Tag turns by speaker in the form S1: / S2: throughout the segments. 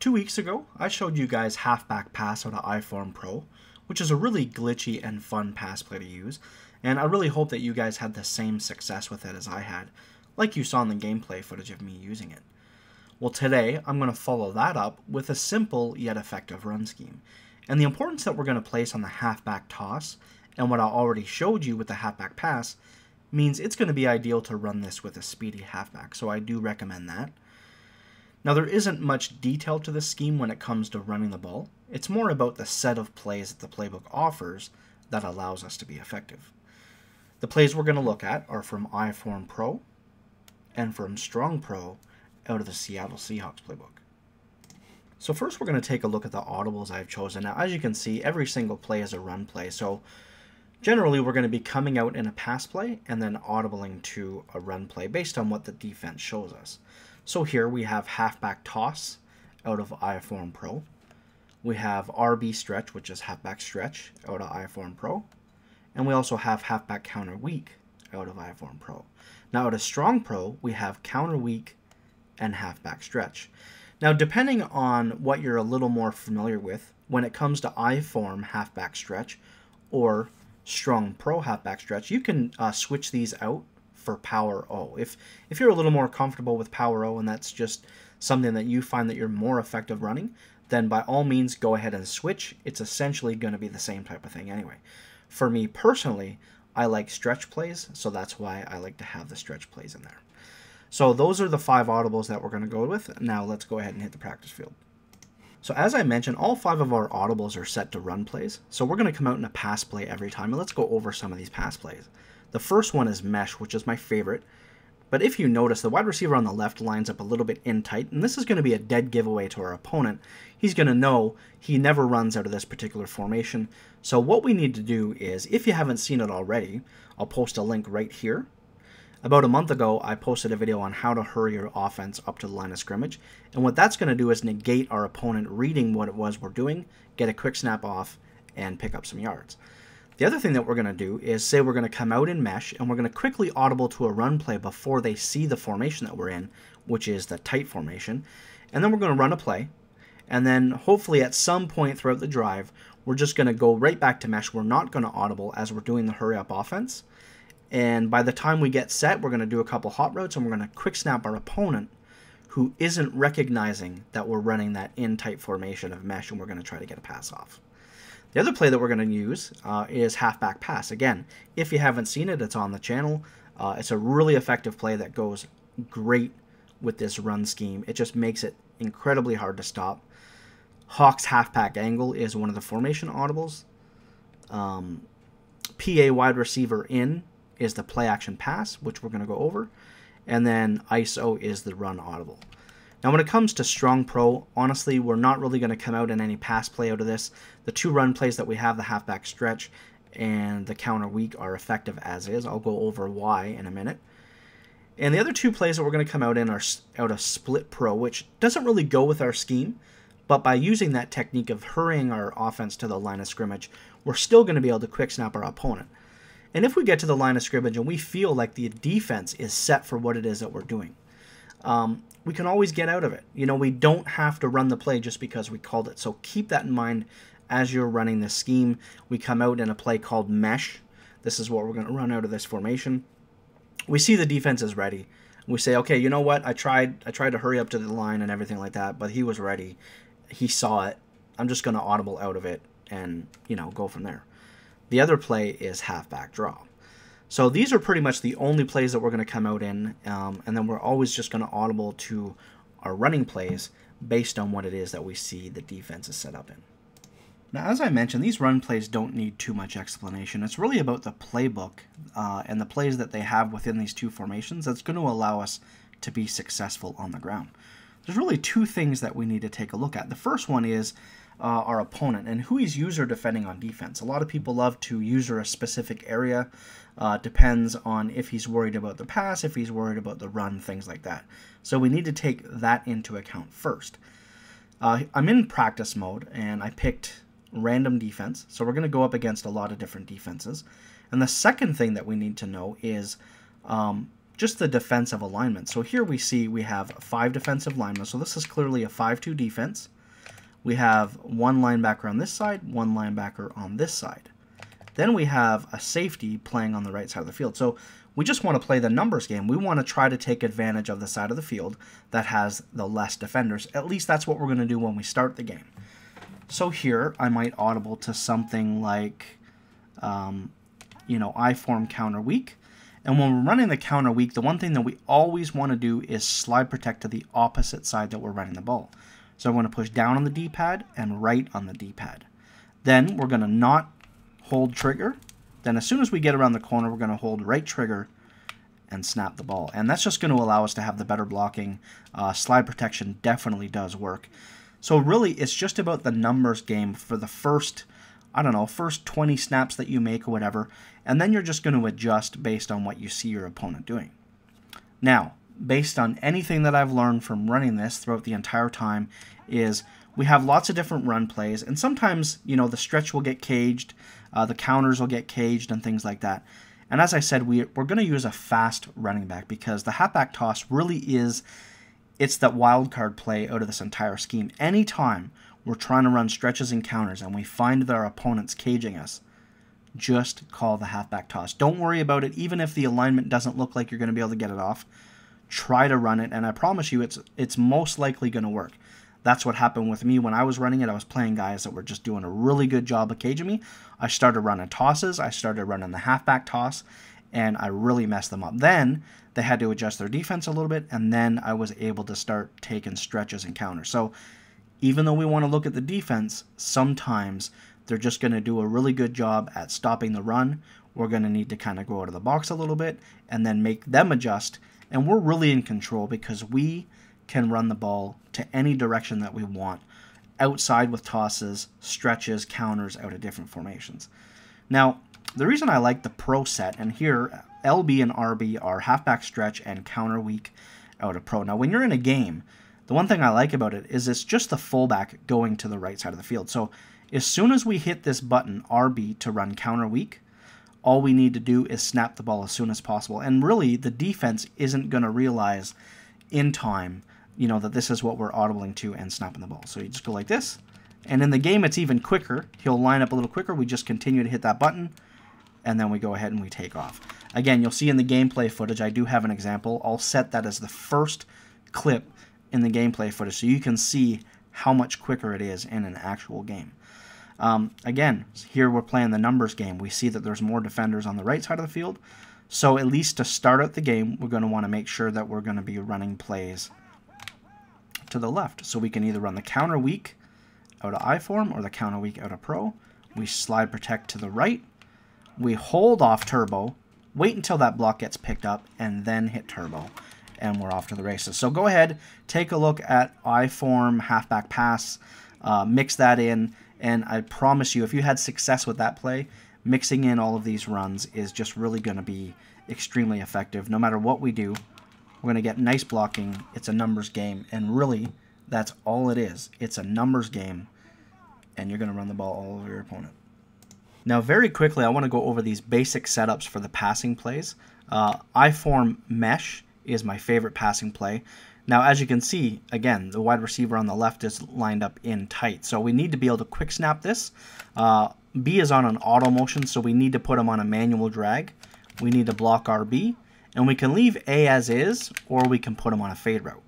S1: 2 weeks ago, I showed you guys halfback pass out of iForm Pro, which is a really glitchy and fun pass play to use, and I really hope that you guys had the same success with it as I had, like you saw in the gameplay footage of me using it. Well, today I'm going to follow that up with a simple yet effective run scheme, and the importance that we're going to place on the halfback toss and what I already showed you with the halfback pass means it's going to be ideal to run this with a speedy halfback, so I do recommend that. Now, there isn't much detail to this scheme when it comes to running the ball. It's more about the set of plays that the playbook offers that allows us to be effective. The plays we're going to look at are from iForm Pro and from Strong Pro out of the Seattle Seahawks playbook. So first we're going to take a look at the audibles I've chosen. Now, as you can see, every single play is a run play, so generally we're going to be coming out in a pass play and then audibling to a run play based on what the defense shows us. So here we have halfback toss out of iForm Pro. We have RB stretch, which is halfback stretch, out of iForm Pro. And we also have halfback counter weak out of iForm Pro. Now out of Strong Pro, we have counter weak and halfback stretch. Now depending on what you're a little more familiar with, when it comes to iForm halfback stretch or Strong Pro halfback stretch, you can switch these out for Power O. If you're a little more comfortable with Power O and that's just something that you find that you're more effective running, then by all means go ahead and switch. It's essentially going to be the same type of thing anyway. For me personally, I like stretch plays, so that's why I like to have the stretch plays in there. So those are the 5 audibles that we're going to go with. Now let's go ahead and hit the practice field. So as I mentioned, all 5 of our audibles are set to run plays. So we're going to come out in a pass play every time, and let's go over some of these pass plays. The first one is mesh, which is my favorite. But if you notice, the wide receiver on the left lines up a little bit in tight, and this is going to be a dead giveaway to our opponent. He's going to know he never runs out of this particular formation. So what we need to do is, if you haven't seen it already, I'll post a link right here. About a month ago, I posted a video on how to hurry your offense up to the line of scrimmage. And what that's going to do is negate our opponent reading what it was we're doing, get a quick snap off, and pick up some yards. The other thing that we're going to do is say we're going to come out in mesh and we're going to quickly audible to a run play before they see the formation that we're in, which is the tight formation. And then we're going to run a play. And then hopefully at some point throughout the drive, we're just going to go right back to mesh. We're not going to audible as we're doing the hurry up offense. And by the time we get set, we're going to do a couple hot routes and we're going to quick snap our opponent who isn't recognizing that we're running that in tight formation of mesh, and we're going to try to get a pass off. The other play that we're going to use is halfback pass. Again, if you haven't seen it, it's on the channel. It's a really effective play that goes great with this run scheme. It just makes it incredibly hard to stop. Hawk's halfback angle is one of the formation audibles. PA wide receiver in is the play action pass, which we're going to go over. And then ISO is the run audible. Now when it comes to Strong Pro, honestly, we're not really going to come out in any pass play out of this. The 2 run plays that we have, the halfback stretch and the counter weak, are effective as is. I'll go over why in a minute. And the other 2 plays that we're going to come out in are out of Split Pro, which doesn't really go with our scheme. But by using that technique of hurrying our offense to the line of scrimmage, we're still going to be able to quick snap our opponent. And if we get to the line of scrimmage and we feel like the defense is set for what it is that we're doing, we can always get out of it. You know, we don't have to run the play just because we called it. So keep that in mind as you're running this scheme. We come out in a play called mesh. This is what we're going to run out of this formation. We see the defense is ready. We say, okay, you know what? I tried to hurry up to the line and everything like that, but he was ready. He saw it. I'm just going to audible out of it and, you know, go from there. The other play is halfback draw. So these are pretty much the only plays that we're going to come out in, and then we're always just going to audible to our running plays based on what it is that we see the defense is set up in. Now, as I mentioned, these run plays don't need too much explanation. It's really about the playbook and the plays that they have within these 2 formations that's going to allow us to be successful on the ground. There's really 2 things that we need to take a look at. The first one is our opponent and who he's user defending on defense. A lot of people love to user a specific area. Depends on if he's worried about the pass, if he's worried about the run, things like that. So we need to take that into account first. I'm in practice mode and I picked random defense. So we're going to go up against a lot of different defenses. And the second thing that we need to know is just the defensive alignment. So here we see we have 5 defensive linemen. So this is clearly a 5-2 defense. we have one linebacker on this side, one linebacker on this side. Then we have a safety playing on the right side of the field. So we just want to play the numbers game. We want to try to take advantage of the side of the field that has the less defenders. At least that's what we're going to do when we start the game. So here I might audible to something like, I form counter weak. And when we're running the counter weak, the one thing that we always want to do is slide protect to the opposite side that we're running the ball. So I'm going to push down on the D-pad and right on the D-pad. Then we're going to not hold trigger. Then as soon as we get around the corner, we're going to hold right trigger and snap the ball. And that's just going to allow us to have the better blocking. Slide protection definitely does work. So really, it's just about the numbers game for the first 20 snaps that you make or whatever. And then you're just going to adjust based on what you see your opponent doing. Now, based on anything that I've learned from running this throughout the entire time is we have lots of different run plays. And sometimes, the stretch will get caged. The counters will get caged and things like that. And as I said, we're going to use a fast running back because the halfback toss really it's that wild card play out of this entire scheme. Anytime we're trying to run stretches and counters and we find that our opponent's caging us, just call the halfback toss. Don't worry about it. Even if the alignment doesn't look like you're going to be able to get it off, try to run it. And I promise you, it's most likely going to work. That's what happened with me when I was running it. I was playing guys that were just doing a really good job of caging me. I started running tosses. I started running the halfback toss, and I really messed them up. Then they had to adjust their defense a little bit, and then I was able to start taking stretches and counters. So even though we want to look at the defense, sometimes they're just going to do a really good job at stopping the run. We're going to need to kind of go out of the box a little bit and then make them adjust. And we're really in control because we can run the ball to any direction that we want, outside with tosses, stretches, counters out of different formations. Now, the reason I like the pro set, and here LB and RB are halfback stretch and counter weak out of pro. Now, when you're in a game, the one thing I like about it is it's just the fullback going to the right side of the field. So as soon as we hit this button, RB, to run counter weak, all we need to do is snap the ball as soon as possible. And really, the defense isn't going to realize in time, that this is what we're audibling to and snapping the ball. So you just go like this. And in the game, it's even quicker. He'll line up a little quicker. We just continue to hit that button, and then we go ahead and we take off. Again, you'll see in the gameplay footage, I do have an example. I'll set that as the first clip in the gameplay footage so you can see how much quicker it is in an actual game. Again, here we're playing the numbers game. We see that there's more defenders on the right side of the field. So at least to start out the game, we're going to want to make sure that we're going to be running plays to the left. So we can either run the counter weak out of I form or the counter weak out of pro. We slide protect to the right. We hold off turbo, wait until that block gets picked up, and then hit turbo. And we're off to the races. So go ahead, take a look at I form halfback pass, mix that in, and I promise you, if you had success with that play, mixing in all of these runs is just really going to be extremely effective. No matter what we do, we're going to get nice blocking. It's a numbers game, and really, that's all it is. It's a numbers game, and you're going to run the ball all over your opponent. Now, very quickly, I want to go over these basic setups for the passing plays. I form mesh is my favorite passing play. Now, as you can see, again, the wide receiver on the left is lined up in tight. So we need to be able to quick snap this. B is on an auto motion, so we need to put him on a manual drag. We need to block RB, and we can leave A as is, or we can put him on a fade route.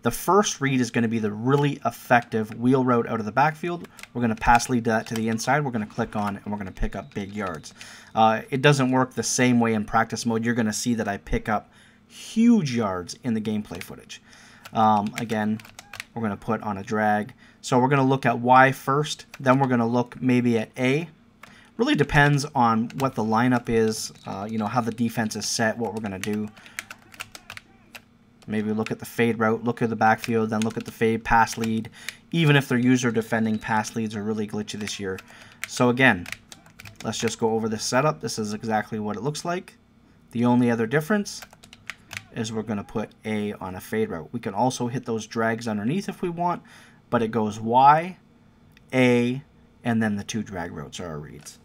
S1: The first read is going to be the really effective wheel route out of the backfield. We're going to pass lead that to the inside. We're going to click on, and we're going to pick up big yards. It doesn't work the same way in practice mode. You're going to see that I pick up huge yards in the gameplay footage. Again, we're going to put on a drag. So we're going to look at Y first, then we're going to look maybe at A. Really depends on what the lineup is, how the defense is set, what we're going to do. Maybe look at the fade route, look at the backfield, then look at the fade pass lead. Even if their user defending pass leads are really glitchy this year. So again, let's just go over this setup. This is exactly what it looks like. The only other difference is we're going to put A on a fade route. We can also hit those drags underneath if we want, but it goes Y, A, and then the two drag routes are our reads.